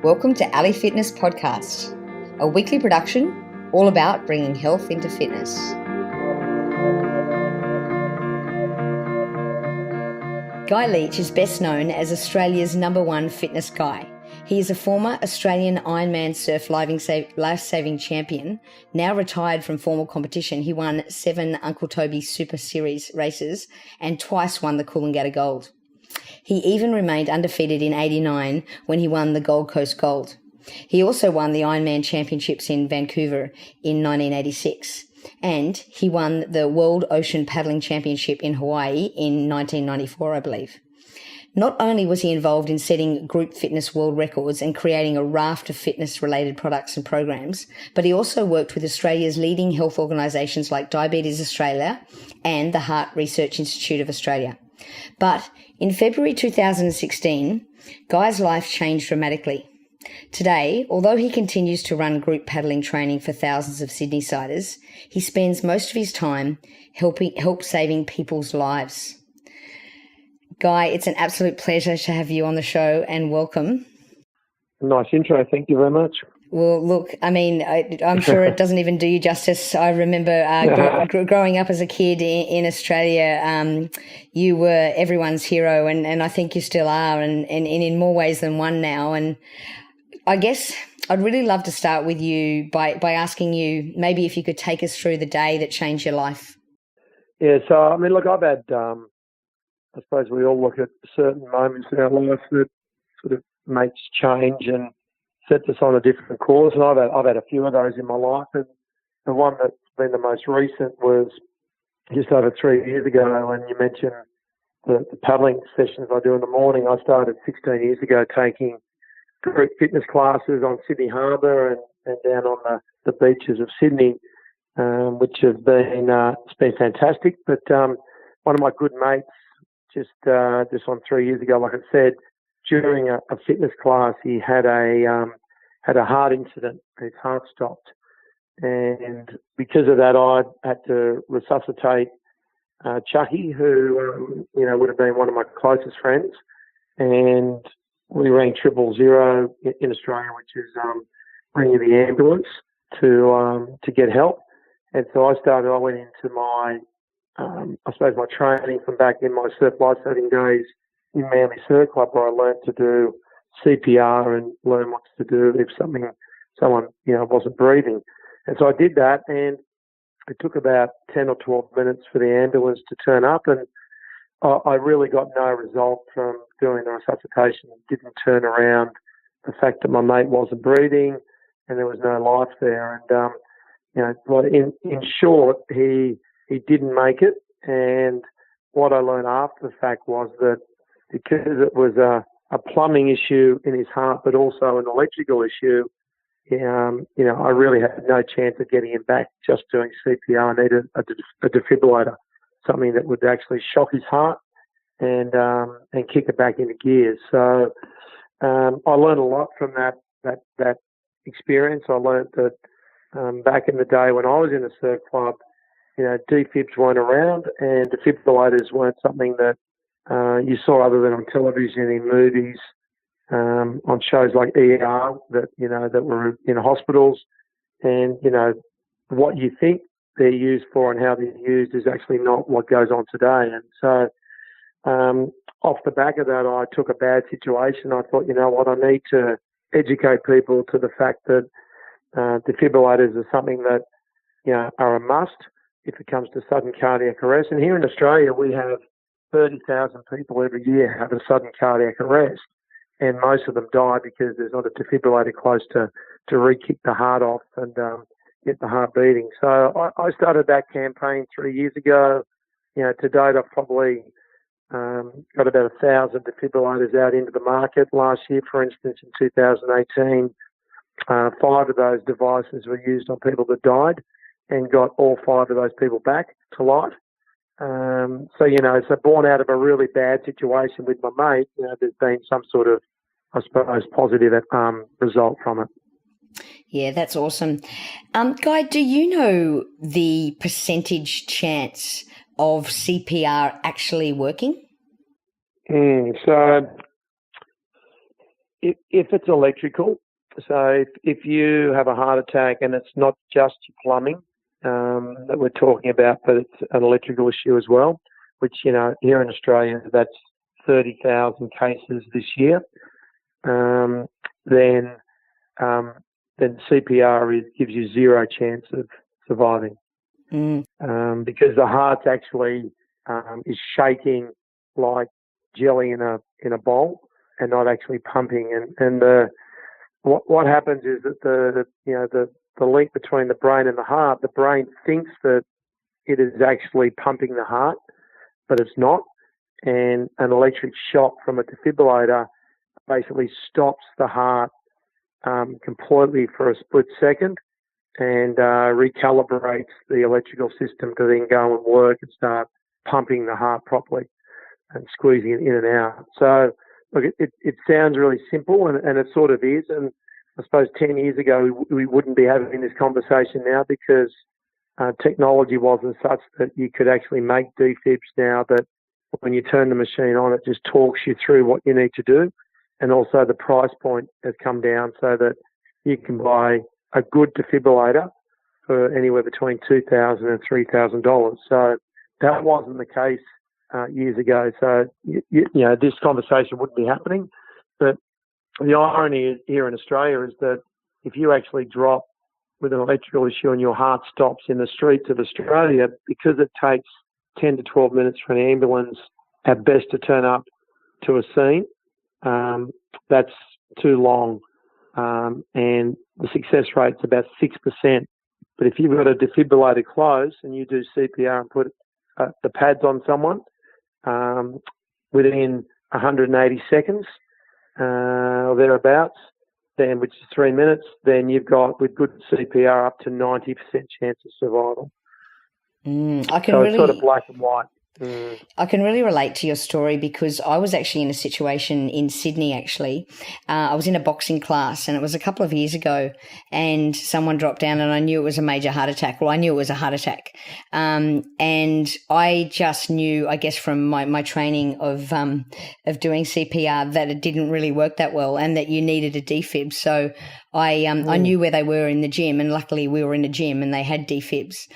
Welcome to Ali Fitness Podcast, a weekly production all about bringing health into fitness. Guy Leech is best known as Australia's #1 fitness guy. He is a former Australian Ironman surf life-saving champion. Now retired from formal competition, he won 7 Uncle Toby Super Series races and twice won the Coolangatta Gold. He even remained undefeated in '89 when he won the Gold Coast Gold. He also won the Ironman Championships in Vancouver in 1986, and he won the World Ocean Paddling Championship in Hawaii in 1994, I believe. Not only was he involved in setting group fitness world records and creating a raft of fitness-related products and programs, but he also worked with Australia's leading health organisations like Diabetes Australia and the Heart Research Institute of Australia. But in February 2016, Guy's life changed dramatically. Today, although he continues to run group paddling training for thousands of Sydney-siders, he spends most of his time saving people's lives. Guy, it's an absolute pleasure to have you on the show, and welcome. Nice intro. Thank you very much. Well, look, I mean, I'm sure it doesn't even do you justice. I remember growing up as a kid in Australia, you were everyone's hero, and I think you still are, and in more ways than one now. And I guess I'd really love to start with you by asking you maybe if you could take us through the day that changed your life. Yeah, so, I mean, look, I've had, I suppose we all look at certain moments in our life that sort of makes change and sets us on a different course, and I've had a few of those in my life, and the one that's been the most recent was just over 3 years ago when you mentioned the paddling sessions I do in the morning. I started 16 years ago taking group fitness classes on Sydney Harbour and down on the beaches of Sydney, which have been it's been fantastic. But one of my good mates just on 3 years ago, like I said, during a fitness class, he had a heart incident. His heart stopped, and because of that, I had to resuscitate Chucky, who would have been one of my closest friends, and we rang 000 in Australia, which is ringing the ambulance to get help. And so I went into my my training from back in my surf life-saving days in Manly Surf Club, where I learned to do CPR and learn what to do if someone wasn't breathing. And so I did that, and it took about 10 or 12 minutes for the ambulance to turn up, and I really got no result from doing the resuscitation. It didn't turn around the fact that my mate wasn't breathing and there was no life there. And in short, he didn't make it. And what I learned after the fact was that because it was a plumbing issue in his heart, but also an electrical issue, I really had no chance of getting him back just doing CPR. I needed a defibrillator, something that would actually shock his heart and kick it back into gear. So I learned a lot from that experience. I learned that back in the day when I was in a surf club, defibs weren't around, and defibrillators weren't something that you saw other than on television, in movies, on shows like ER that were in hospitals. And, what you think they're used for and how they're used is actually not what goes on today. And so off the back of that, I took a bad situation. I thought, I need to educate people to the fact that defibrillators are something that, are a must if it comes to sudden cardiac arrest. And here in Australia, we have 30,000 people every year have a sudden cardiac arrest, and most of them die because there's not a defibrillator close to re-kick the heart off and get the heart beating. So I started that campaign 3 years ago. To date, I've probably got about 1,000 defibrillators out into the market. Last year, for instance, in 2018, 5 of those devices were used on people that died, and got all 5 of those people back to life. So born out of a really bad situation with my mate, there's been some sort of, I suppose, positive result from it. Yeah, that's awesome. Guy, do you know the percentage chance of CPR actually working? So if it's electrical, so if you have a heart attack and it's not just your plumbing that we're talking about, but it's an electrical issue as well, which, here in Australia, that's 30,000 cases this year, then CPR gives you zero chance of surviving. Because the heart actually is shaking like jelly in a bowl and not actually pumping. And what happens is that the link between the brain and the heart, the brain thinks that it is actually pumping the heart, but it's not. And an electric shock from a defibrillator basically stops the heart completely for a split second and recalibrates the electrical system to then go and work and start pumping the heart properly and squeezing it in and out. So, look, it sounds really simple, and it sort of is. And I suppose 10 years ago we wouldn't be having this conversation now because technology wasn't such that you could actually make defibs now that when you turn the machine on, it just talks you through what you need to do. And also the price point has come down so that you can buy a good defibrillator for anywhere between $2,000 and $3,000. So that wasn't the case years ago. So, this conversation wouldn't be happening. But the irony here in Australia is that if you actually drop with an electrical issue and your heart stops in the streets of Australia, because it takes 10 to 12 minutes for an ambulance at best to turn up to a scene, that's too long. And the success rate's about 6%. But if you've got a defibrillator close and you do CPR and put the pads on someone within 180 seconds or thereabouts, then which is 3 minutes, then you've got, with good CPR, up to 90% chance of survival. It's sort of black and white. I can really relate to your story because I was actually in a situation in Sydney, actually. I was in a boxing class and it was a couple of years ago and someone dropped down and I knew it was a major heart attack. Well, I knew it was a heart attack. And I just knew, I guess, from my training of doing CPR that it didn't really work that well and that you needed a defib. So I knew where they were in the gym, and luckily we were in a gym and they had defibs.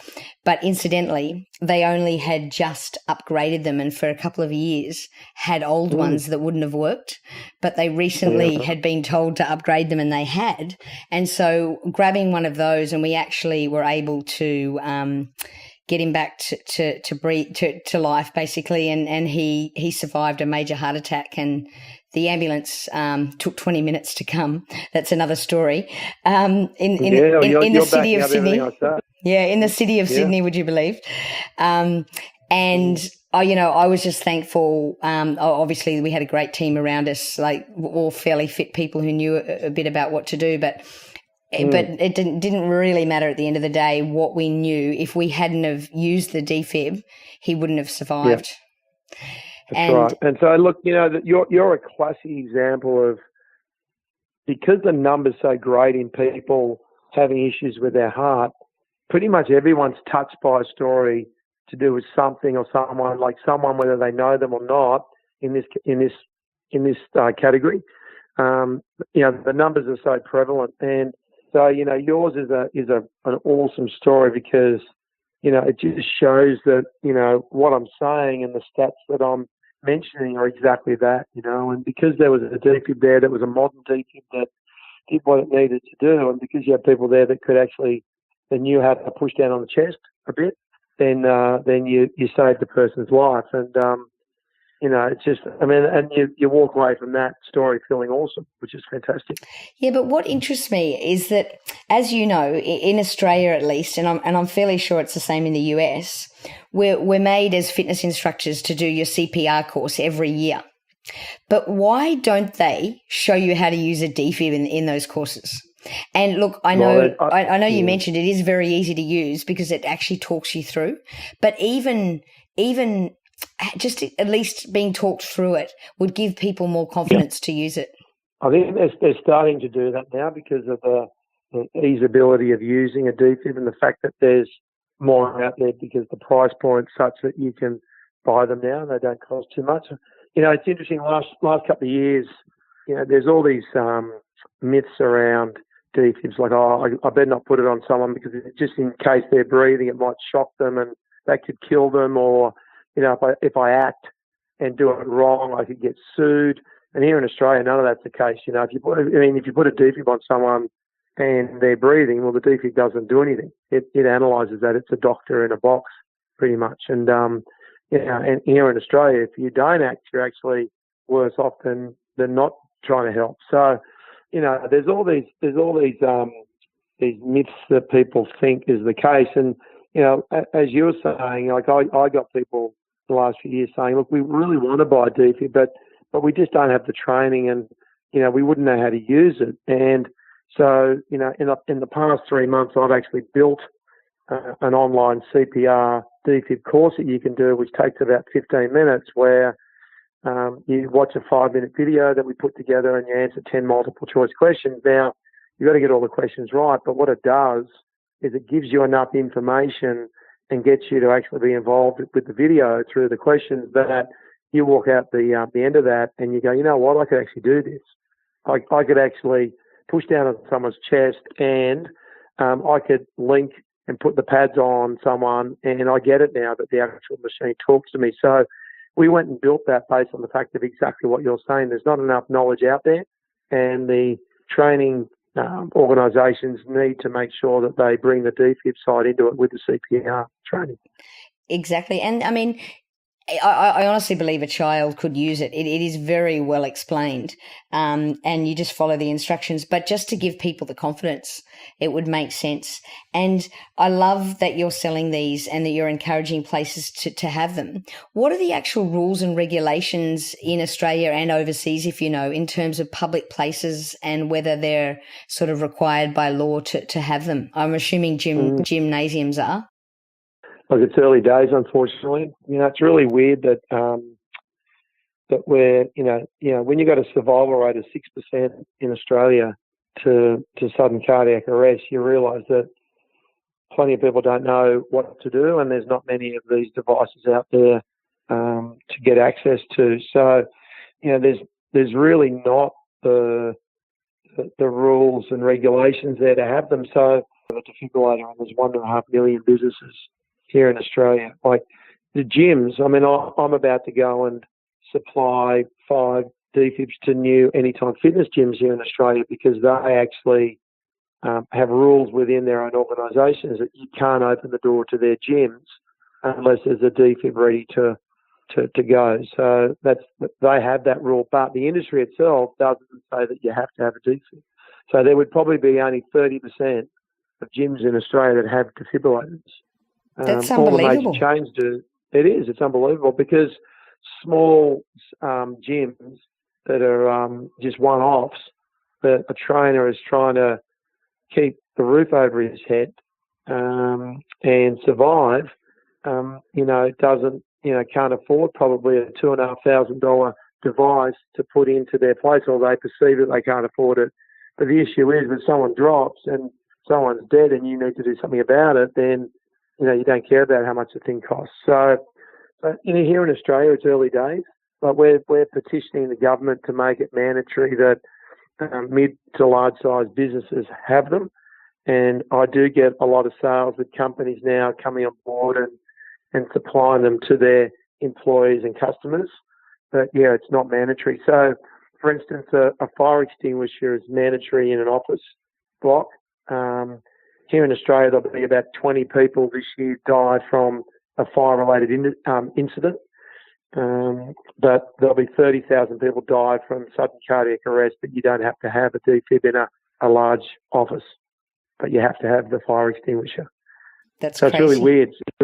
But incidentally, they only had just upgraded them and for a couple of years had old ones that wouldn't have worked. But they recently had been told to upgrade them and they had. And so grabbing one of those, and we actually were able to get him back to breathe, to life, basically. And he survived a major heart attack, and the ambulance took 20 minutes to come. That's another story. In the city of Sydney. Yeah, in the city of Sydney, would you believe? And I was just thankful. Obviously, we had a great team around us, like all fairly fit people who knew a bit about what to do. But it didn't really matter at the end of the day what we knew. If we hadn't have used the defib, he wouldn't have survived. Yeah. That's right. And so, look, that you're a classic example of, because the numbers so great in people having issues with their heart, pretty much everyone's touched by a story to do with something or someone, whether they know them or not, in this category. The numbers are so prevalent, and so yours is an awesome story because it just shows that what I'm saying and the stats that I'm mentioning are exactly that, and because there was a defib there that was a modern defib that did what it needed to do, and because you had people there that could actually, that knew how to push down on the chest a bit, then you saved the person's life. And it's just, and you walk away from that story feeling awesome, which is fantastic. Yeah, but what interests me is that, as you know, in Australia at least, and I'm fairly sure it's the same in the US, we're made as fitness instructors to do your CPR course every year. But why don't they show you how to use a defib in those courses? And look, I know you mentioned it is very easy to use because it actually talks you through. But even just at least being talked through it would give people more confidence to use it. I think they're starting to do that now because of the easeability of using a defib and the fact that there's more out there because the price point's such that you can buy them now and they don't cost too much. It's interesting, last couple of years, there's all these myths around defibs, like, I better not put it on someone because just in case they're breathing, it might shock them and that could kill them, or, if I act and do it wrong, I could get sued. And here in Australia, none of that's the case. If you put a defib on someone and they're breathing, well, the defib doesn't do anything. It analyses that. It's a doctor in a box, pretty much. And and here in Australia, if you don't act, you're actually worse off than not trying to help. So, there's all these myths that people think is the case. And as you were saying, like I got people the last few years saying, look, we really want to buy a defib, but we just don't have the training, and we wouldn't know how to use it. And so, in the past 3 months, I've actually built an online CPR defib course that you can do, which takes about 15 minutes, where you watch a 5-minute video that we put together and you answer 10 multiple choice questions. Now, you've got to get all the questions right, but what it does is it gives you enough information and gets you to actually be involved with the video through the questions, that you walk out the end of that and you go, you know what, I could actually do this. I could actually push down on someone's chest, and I could link and put the pads on someone, and I get it now that the actual machine talks to me. So we went and built that based on the fact of exactly what you're saying. There's not enough knowledge out there, and the training organisations need to make sure that they bring the defib side into it with the CPR training. Exactly. And I mean, I honestly believe a child could use it. It is very well explained, and you just follow the instructions. But just to give people the confidence, it would make sense. And I love that you're selling these and that you're encouraging places to have them. What are the actual rules and regulations in Australia and overseas, if you know, in terms of public places and whether they're sort of required by law to have them? I'm assuming gymnasiums are. Look, it's early days, unfortunately. It's really weird that that we're, when you've got a survival rate of 6% in Australia to sudden cardiac arrest, you realise that plenty of people don't know what to do, and there's not many of these devices out there to get access to. So, there's really not the rules and regulations there to have them. So, the defibrillator, and there's 1.5 million businesses here in Australia. Like the gyms, I mean, I'm about to go and supply 5 defibs to new Anytime Fitness gyms here in Australia, because they actually have rules within their own organisations that you can't open the door to their gyms unless there's a defib ready to go. So they have that rule, but the industry itself doesn't say that you have to have a defib. So there would probably be only 30% of gyms in Australia that have defibrillators. That's unbelievable. unbelievable. All the major chains do. It is. It's unbelievable, because small gyms that are just one-offs, that a trainer is trying to keep the roof over his head and survive, can't afford probably a $2,500 device to put into their place, or they perceive that they can't afford it. But the issue is, when someone drops and someone's dead and you need to do something about it, then you don't care about how much the thing costs. So, here in Australia, it's early days, but we're petitioning the government to make it mandatory that mid to large size businesses have them. And I do get a lot of sales with companies now coming on board and supplying them to their employees and customers. But yeah, it's not mandatory. So, for instance, a fire extinguisher is mandatory in an office block. Here in Australia, there'll be about 20 people this year died from a fire-related incident, but there'll be 30,000 people die from sudden cardiac arrest. But you don't have to have a defib in a large office, but you have to have the fire extinguisher. That's so crazy. It's really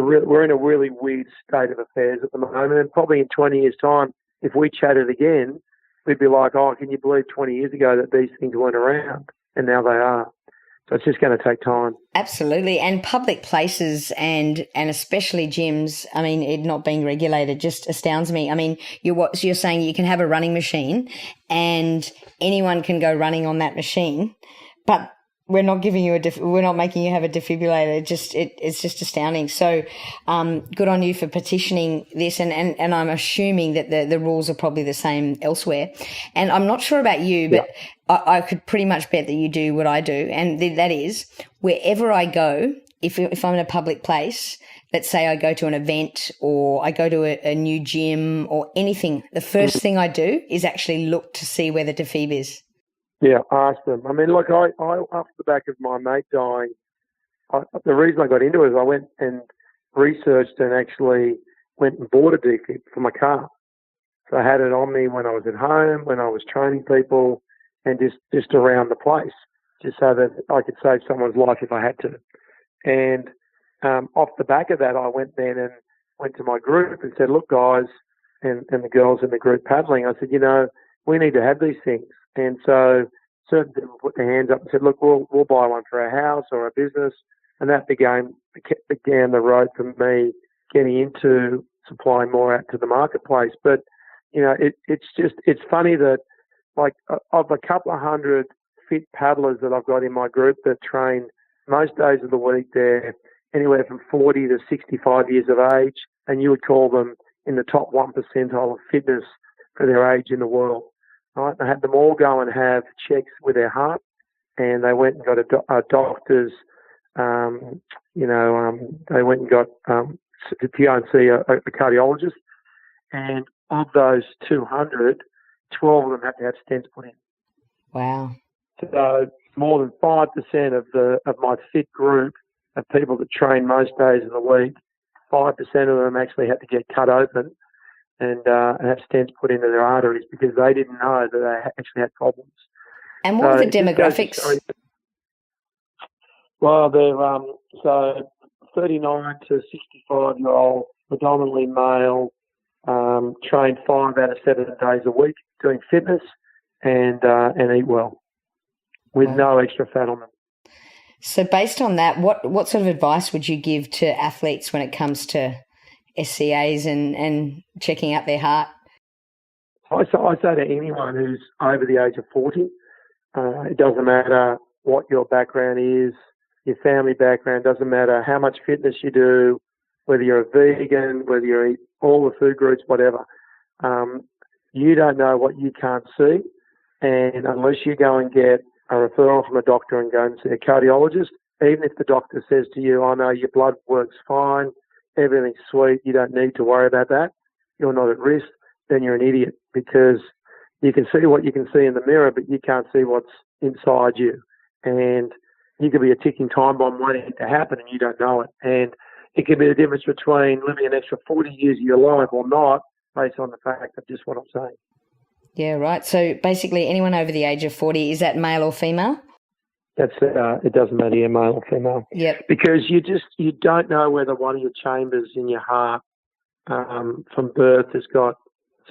weird. We're in a really weird state of affairs at the moment, and probably in 20 years' time, if we chatted again, we'd be like, oh, can you believe 20 years ago that these things weren't around? And now they are. So it's just going to take time. Absolutely. And public places and especially gyms, I mean, it not being regulated just astounds me. I mean, you're saying you can have a running machine and anyone can go running on that machine, but we're not giving you we're not making you have a defibrillator. It's just astounding. So, good on you for petitioning this. And I'm assuming that the rules are probably the same elsewhere. And I'm not sure about you, but I could pretty much bet that you do what I do. And that is wherever I go, if I'm in a public place, let's say I go to an event or I go to a new gym or anything, the first thing I do is actually look to see where the defib is. Yeah, ask them. I mean, look, I off the back of my mate dying, the reason I got into it is I went and researched and actually went and bought a defib for my car. So I had it on me when I was at home, when I was training people, and just around the place, just so that I could save someone's life if I had to. And off the back of that, I went then and went to my group and said, look, guys, and the girls in the group paddling, I said, we need to have these things. And so certain people put their hands up and said, look, we'll buy one for our house or our business. And that began the road for me getting into supplying more out to the marketplace. But, it's funny that, like, of a couple of hundred fit paddlers that I've got in my group that train most days of the week, they're anywhere from 40 to 65 years of age, and you would call them in the top 1 percentile of fitness for their age in the world. Right? I had them all go and have checks with their heart, and they went and got a doctor's, they went and got to go and see a cardiologist, and of those 200, 12 of them had to have stents put in. Wow. So more than 5% of my fit group of people that train most days of the week, 5% of them actually had to get cut open and have stents put into their arteries because they didn't know that they actually had problems. And what are the demographics? Well, they're 39 to 65-year-old, predominantly male, train 5 out of 7 days a week, doing fitness and eat well with no extra fat on them. So based on that, what sort of advice would you give to athletes when it comes to SCAs and checking out their heart? I say to anyone who's over the age of 40, it doesn't matter what your background is, your family background, doesn't matter how much fitness you do, whether you're a vegan, whether you eat all the food groups, whatever. You don't know what you can't see, and unless you go and get a referral from a doctor and go and see a cardiologist, even if the doctor says to you, no, your blood works fine, everything's sweet, you don't need to worry about that, you're not at risk, then you're an idiot because you can see what you can see in the mirror, but you can't see what's inside you. And you could be a ticking time bomb waiting to happen and you don't know it. And it can be the difference between living an extra 40 years of your life or not based on the fact of just what I'm saying. Yeah, right. So basically anyone over the age of 40, is that male or female? That's it doesn't matter, you're male or female. Yep. Because you don't know whether one of your chambers in your heart from birth has got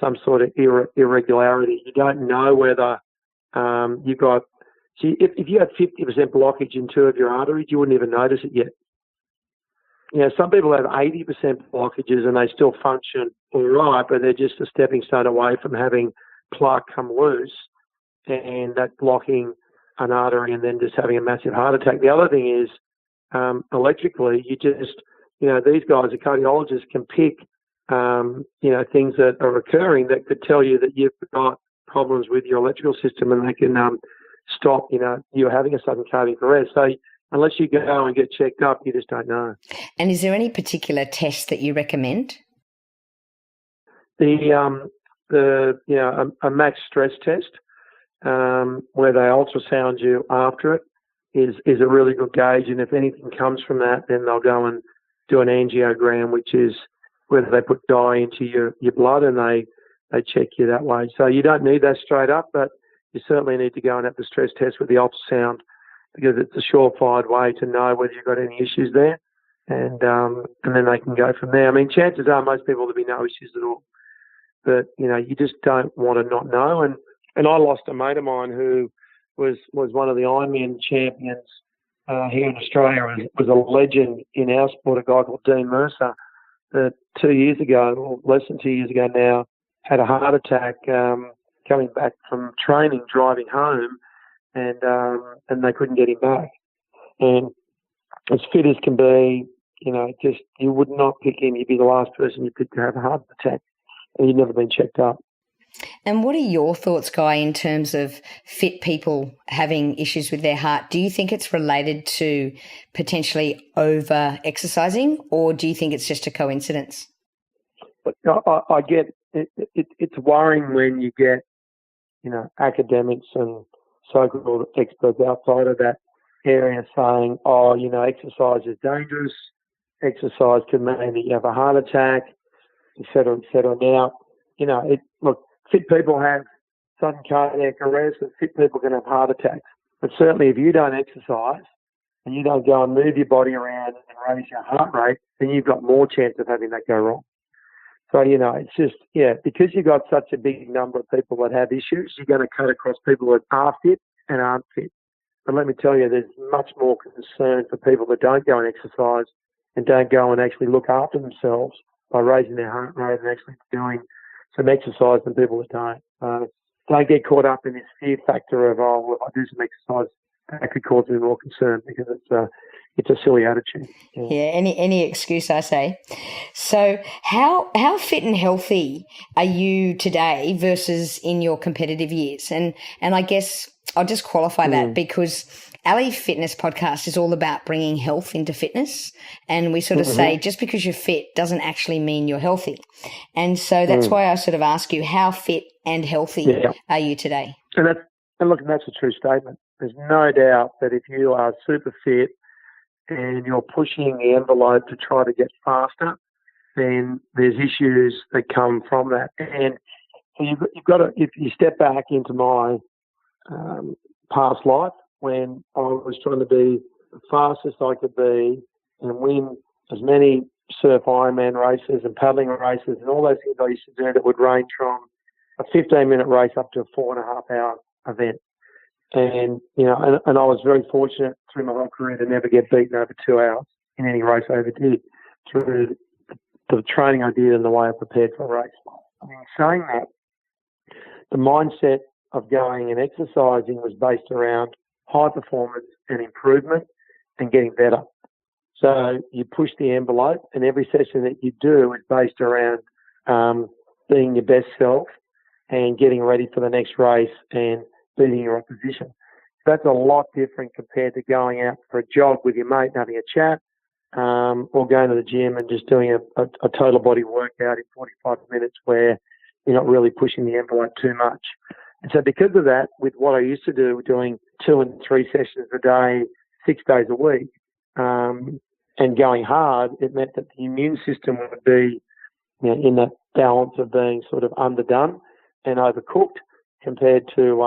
some sort of irregularity. You don't know whether you've got... See, if you had 50% blockage in 2 of your arteries, you wouldn't even notice it yet. Some people have 80% blockages and they still function all right, but they're just a stepping stone away from having plaque come loose and that blocking an artery and then just having a massive heart attack. The other thing is, electrically, you just, these guys, the cardiologists, can pick, things that are occurring that could tell you that you've got problems with your electrical system and they can stop, you having a sudden cardiac arrest. So unless you go and get checked up, you just don't know. And is there any particular test that you recommend? A max stress test, where they ultrasound you after it is a really good gauge. And if anything comes from that, then they'll go and do an angiogram, which is where they put dye into your blood and they check you that way. So you don't need that straight up, but you certainly need to go and have the stress test with the ultrasound because it's a surefire way to know whether you've got any issues there. And then they can go from there. I mean, chances are most people there'll be no issues at all. But, you just don't want to not know. And I lost a mate of mine who was one of the Ironman champions here in Australia, was a legend in our sport, a guy called Dean Mercer, that 2 years ago, or less than 2 years ago now, had a heart attack coming back from training, driving home, and they couldn't get him back. And as fit as can be, just you would not pick him. You'd be the last person you pick to have a heart attack, and you'd never been checked up. And what are your thoughts, Guy, in terms of fit people having issues with their heart? Do you think it's related to potentially over-exercising, or do you think it's just a coincidence? But I get it's worrying when you get, academics and so-called experts outside of that area saying, exercise is dangerous, exercise can mean that you have a heart attack, et cetera, et cetera. Now, look, fit people have sudden cardiac arrest, and fit people can have heart attacks. But certainly if you don't exercise and you don't go and move your body around and raise your heart rate, then you've got more chance of having that go wrong. So, it's just, because you've got such a big number of people that have issues, you're going to cut across people that are fit and aren't fit. But let me tell you, there's much more concern for people that don't go and exercise and don't go and actually look after themselves by raising their heart rate and actually doing some exercise than people that don't. Don't get caught up in this fear factor of, if I do some exercise, that could cause me more concern, because it's a silly attitude. Yeah, any excuse, I say. So how fit and healthy are you today versus in your competitive years? And I guess I'll just qualify that, because Ali Fitness Podcast is all about bringing health into fitness. And we sort of say, just because you're fit doesn't actually mean you're healthy. And so that's why I sort of ask you, how fit and healthy are you today? And that's a true statement. There's no doubt that if you are super fit and you're pushing the envelope to try to get faster, then there's issues that come from that. And you've got to, if you step back into my past life, when I was trying to be the fastest I could be and win as many surf Ironman races and paddling races and all those things I used to do that would range from a 15-minute race up to a 4.5-hour event. And, and I was very fortunate through my whole career to never get beaten over 2 hours in any race I ever did, through the training I did and the way I prepared for a race. I mean, saying that, the mindset of going and exercising was based around high performance and improvement and getting better. So you push the envelope, and every session that you do is based around being your best self and getting ready for the next race and beating your opposition. That's a lot different compared to going out for a jog with your mate and having a chat, or going to the gym and just doing a total body workout in 45 minutes where you're not really pushing the envelope too much. And so because of that, with what I used to do, doing 2 and 3 sessions a day, 6 days a week, and going hard, it meant that the immune system would be in that balance of being sort of underdone and overcooked, compared to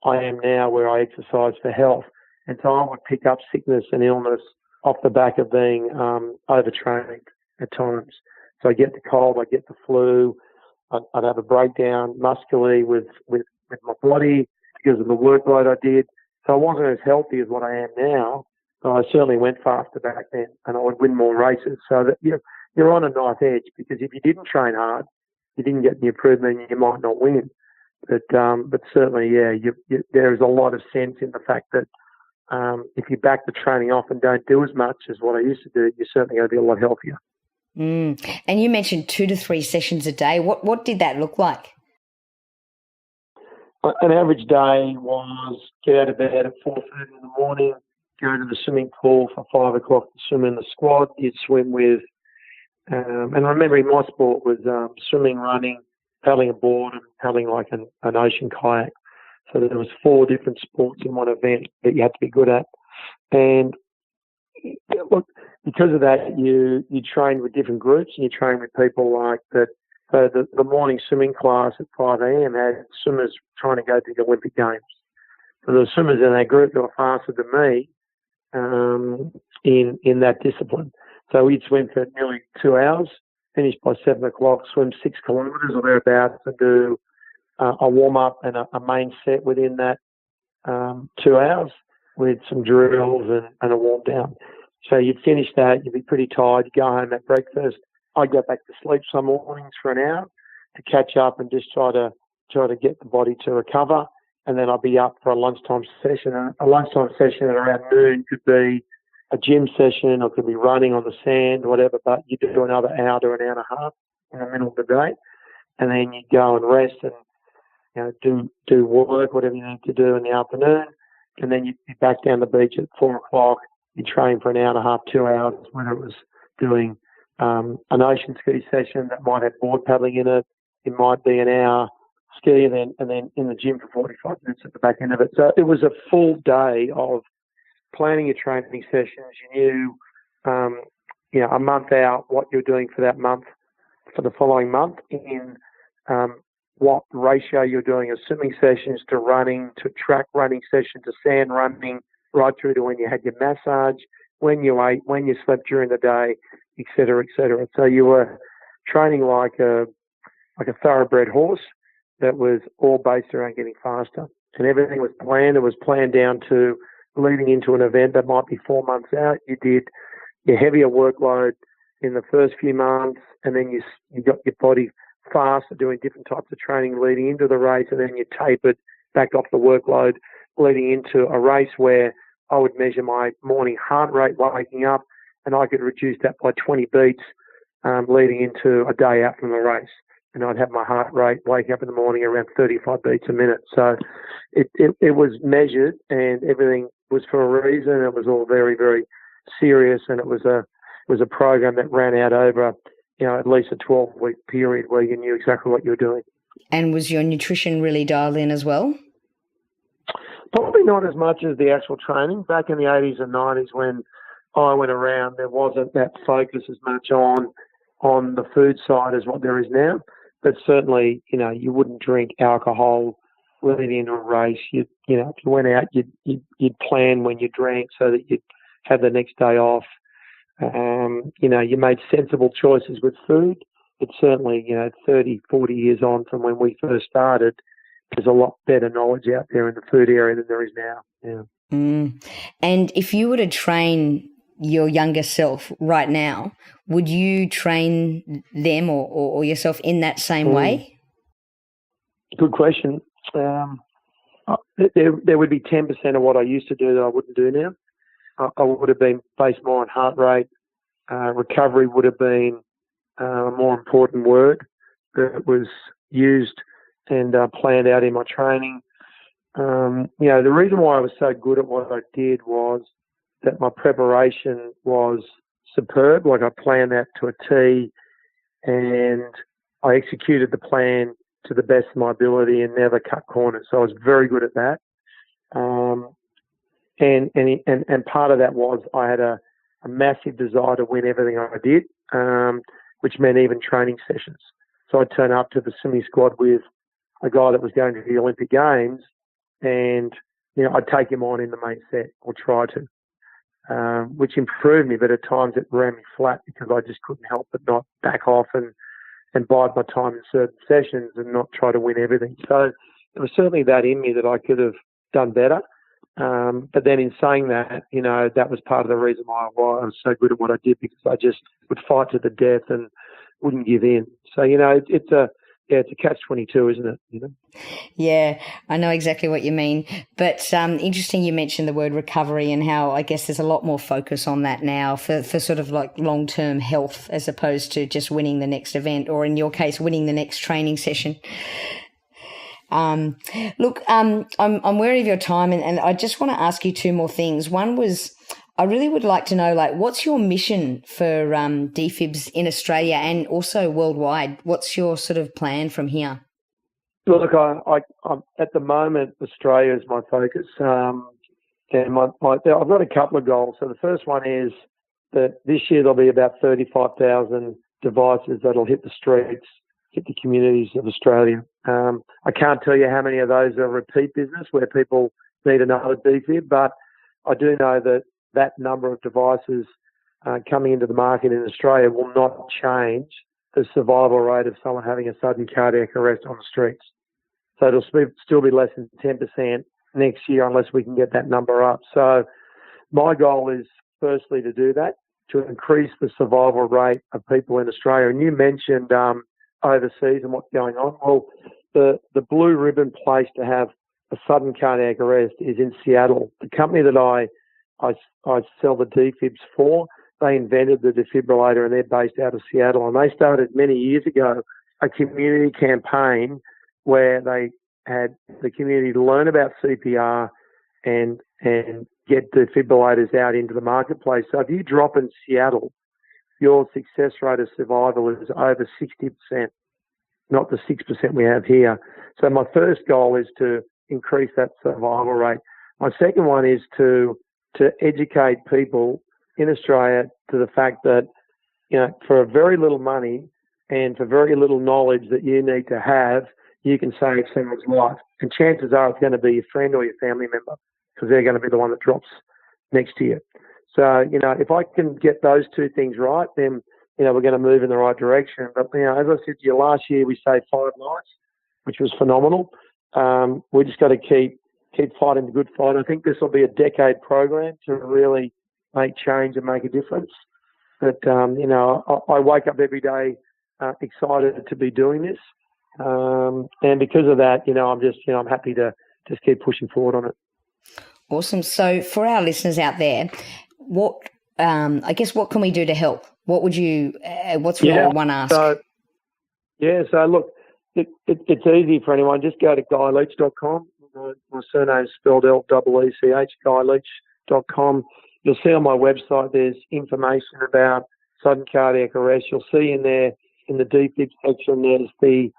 I am now, where I exercise for health. And so I would pick up sickness and illness off the back of being overtrained at times. So I get the cold, I get the flu, I'd have a breakdown muscularly with my body because of the workload I did. So I wasn't as healthy as what I am now, but I certainly went faster back then, and I would win more races. So that you're on a knife edge, because if you didn't train hard, you didn't get the improvement, you might not win. But certainly, there is a lot of sense in the fact that if you back the training off and don't do as much as what I used to do, you're certainly going to be a lot healthier. And you mentioned 2 to 3 sessions a day. What did that look like? An average day was get out of bed at 4:30 in the morning, go to the swimming pool for 5 o'clock to swim in the squad. You'd swim with, and remembering my sport was swimming, running, paddling a board, and paddling like an ocean kayak. So there was 4 different sports in one event that you had to be good at. And look, because of that, you trained with different groups, and you trained with people like that. So the morning swimming class at 5 a.m. had swimmers trying to go to the Olympic Games. So there were swimmers in that group that were faster than me in that discipline. So we'd swim for nearly 2 hours, finish by 7 o'clock, swim 6 kilometres or thereabouts, and do a warm-up and a main set within that 2 hours with some drills and a warm-down. So you'd finish that, you'd be pretty tired, you'd go home at breakfast. I'd go back to sleep some mornings for an hour to catch up and just try to get the body to recover. and then I'd be up for a lunchtime session. And a lunchtime session at around noon could be a gym session, or could be running on the sand, whatever, but you do another hour to an hour and a half in the middle of the day, and then you go and rest and do work, whatever you need to do in the afternoon, and then you'd be back down the beach at 4 o'clock. You train for an hour and a half, 2 hours, whether it was doing an ocean ski session that might have board paddling in it. It might be an hour ski, and then in the gym for 45 minutes at the back end of it. So it was a full day of planning your training sessions. You knew, a month out what you're doing for that month, for the following month, in what ratio you're doing of swimming sessions to running, to track running session, to sand running, right through to when you had your massage, when you ate, when you slept during the day, et cetera, et cetera. So you were training like a thoroughbred horse that was all based around getting faster. And everything was planned. It was planned down to leading into an event that might be 4 months out. You did your heavier workload in the first few months, and then you got your body fast at doing different types of training leading into the race, and then you tapered back off the workload leading into a race where I would measure my morning heart rate waking up, and I could reduce that by 20 beats leading into a day out from the race. And I'd have my heart rate waking up in the morning around 35 beats a minute. So it was measured, and everything was for a reason. It was all very, very serious, and it was a program that ran out over, at least a 12-week period where you knew exactly what you were doing. And was your nutrition really dialed in as well? Probably not as much as the actual training. Back in the 80s and 90s when I went around, there wasn't that focus as much on the food side as what there is now. But certainly, you wouldn't drink alcohol leading into a race. If you went out, you'd plan when you drank so that you'd have the next day off. You made sensible choices with food. It's certainly, 30, 40 years on from when we first started, there's a lot better knowledge out there in the food area than there is now. Yeah. And if you were to train your younger self right now, would you train them or yourself in that same way? Good question. There would be 10% of what I used to do that I wouldn't do now. I would have been based more on heart rate. Recovery would have been a more important word that was used and planned out in my training. The reason why I was so good at what I did was that my preparation was superb. Like, I planned that to a T, and I executed the plan to the best of my ability and never cut corners. So I was very good at that. And part of that was I had a massive desire to win everything I did, which meant even training sessions. So I'd turn up to the swimming squad with a guy that was going to the Olympic Games, and I'd take him on in the main set, or try to, which improved me, but at times it ran me flat because I just couldn't help but not back off and bide my time in certain sessions and not try to win everything. So there was certainly that in me that I could have done better. But then in saying that, that was part of the reason why I was so good at what I did, because I just would fight to the death and wouldn't give in. So, it's a catch-22, isn't it? Yeah, I know exactly what you mean. But interesting you mentioned the word recovery, and how I guess there's a lot more focus on that now for sort of like long-term health, as opposed to just winning the next event, or in your case, winning the next training session. Look, I'm wary of your time, and I just want to ask you two more things. One was, I really would like to know, what's your mission for Defibs in Australia and also worldwide? What's your sort of plan from here? Look, I'm at the moment, Australia is my focus. And I've got a couple of goals. So the first one is that this year there'll be about 35,000 devices that'll hit the streets, hit the communities of Australia. I can't tell you how many of those are repeat business where people need another defib, but I do know that number of devices coming into the market in Australia will not change the survival rate of someone having a sudden cardiac arrest on the streets. So it'll still be less than 10% next year unless we can get that number up. So my goal is firstly to do that, to increase the survival rate of people in Australia. And you mentioned overseas and what's going on. Well, the blue ribbon place to have a sudden cardiac arrest is in Seattle. The company that I sell the defibs for, they invented the defibrillator, and they're based out of Seattle. And they started many years ago a community campaign where they had the community learn about CPR and get defibrillators out into the marketplace. So if you drop in Seattle, your success rate of survival is over 60%, not the 6% we have here. So my first goal is to increase that survival rate. My second one is to educate people in Australia to the fact that, for very little money and for very little knowledge that you need to have, you can save someone's life. And chances are it's going to be your friend or your family member, because they're going to be the one that drops next to you. So, if I can get those two things right, then, we're going to move in the right direction. But, as I said to you, last year we saved 5 lives, which was phenomenal. We just got to keep fighting the good fight. I think this will be a decade program to really make change and make a difference. But, I wake up every day excited to be doing this. And because of that, I'm happy to just keep pushing forward on it. Awesome. So for our listeners out there, what can we do to help? What would you, what's one ask? So look, it's easy for anyone. Just go to guyleech.com. My surname's spelled L-E-E-C-H, guyleech.com. You'll see on my website there's information about sudden cardiac arrest. You'll see in there, in the defib section, there's the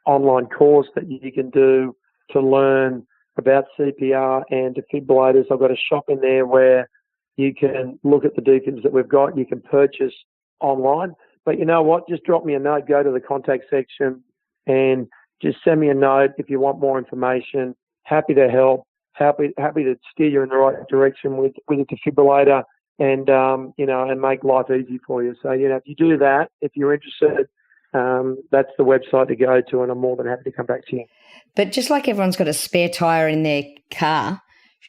online course that you can do to learn about CPR and defibrillators. I've got a shop in there where you can look at the defibs that we've got. You can purchase online. But you know what? Just drop me a note. Go to the contact section and just send me a note if you want more information. Happy to help. Happy to steer you in the right direction with a defibrillator and and make life easy for you. So if you do that, if you're interested, that's the website to go to, and I'm more than happy to come back to you. But just like everyone's got a spare tyre in their car,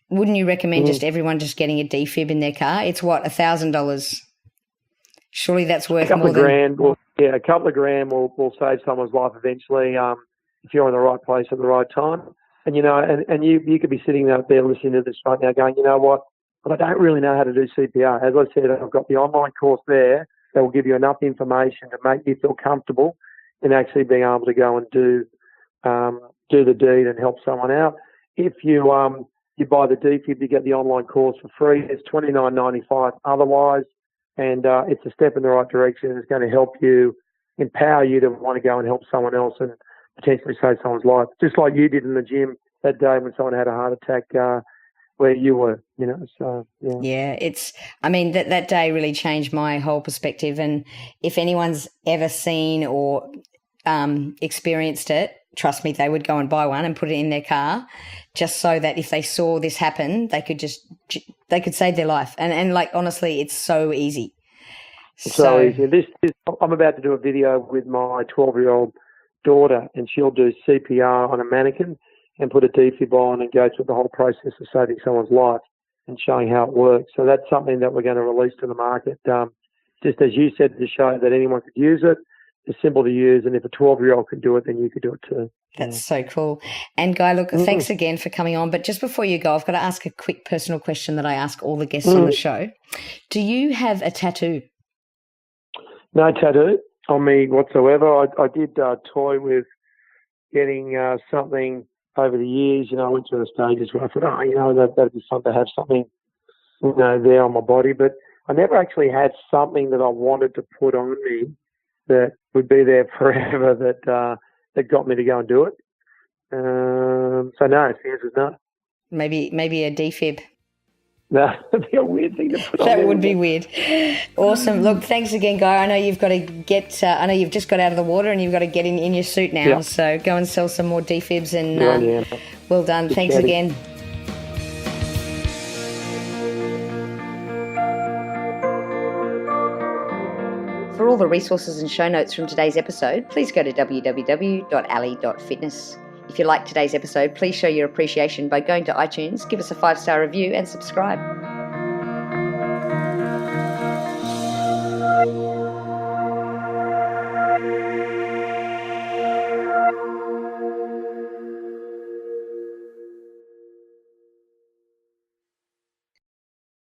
wouldn't you recommend just everyone just getting a defib in their car? It's what, $1,000? Surely that's worth more than... a couple of grand will save someone's life eventually if you're in the right place at the right time. And, and you could be sitting out there listening to this right now going, you know what, but I don't really know how to do CPR. As I said, I've got the online course there that will give you enough information to make you feel comfortable in actually being able to go and do the deed and help someone out. If you buy the defib, you get the online course for free. It's $29.95 otherwise, and it's a step in the right direction. It's going to help you, empower you to want to go and help someone else and potentially save someone's life, just like you did in the gym that day when someone had a heart attack where you were, so, yeah. Yeah, that day really changed my whole perspective. And if anyone's ever seen or experienced it, trust me, they would go and buy one and put it in their car just so that if they saw this happen, they could save their life. And like, honestly, it's so easy. So easy. I'm about to do a video with my 12-year-old daughter, and she'll do CPR on a mannequin and put a defib on and go through the whole process of saving someone's life and showing how it works. So that's something that we're going to release to the market. Just as you said, to show that anyone could use it. It's simple to use, and if a 12-year-old can do it, then you could do it too. That's so cool. And Guy, look, thanks again for coming on. But just before you go, I've got to ask a quick personal question that I ask all the guests on the show. Do you have a tattoo? No tattoo on me whatsoever. I did toy with getting something over the years. I went through the stages where I thought, that'd be fun to have something, there on my body. But I never actually had something that I wanted to put on me that would be there forever that got me to go and do it. So no, the answer is no. Maybe a defib. No, that'd be a weird thing to put on. That would be weird. Awesome. Look, thanks again, Guy. I know you've got to get. I know you've just got out of the water and you've got to get in your suit now. Yeah. So go and sell some more defibs and well done. Thanks again. For all the resources and show notes from today's episode, please go to www.ally.fitness. If you liked today's episode, please show your appreciation by going to iTunes, give us a 5-star review and subscribe.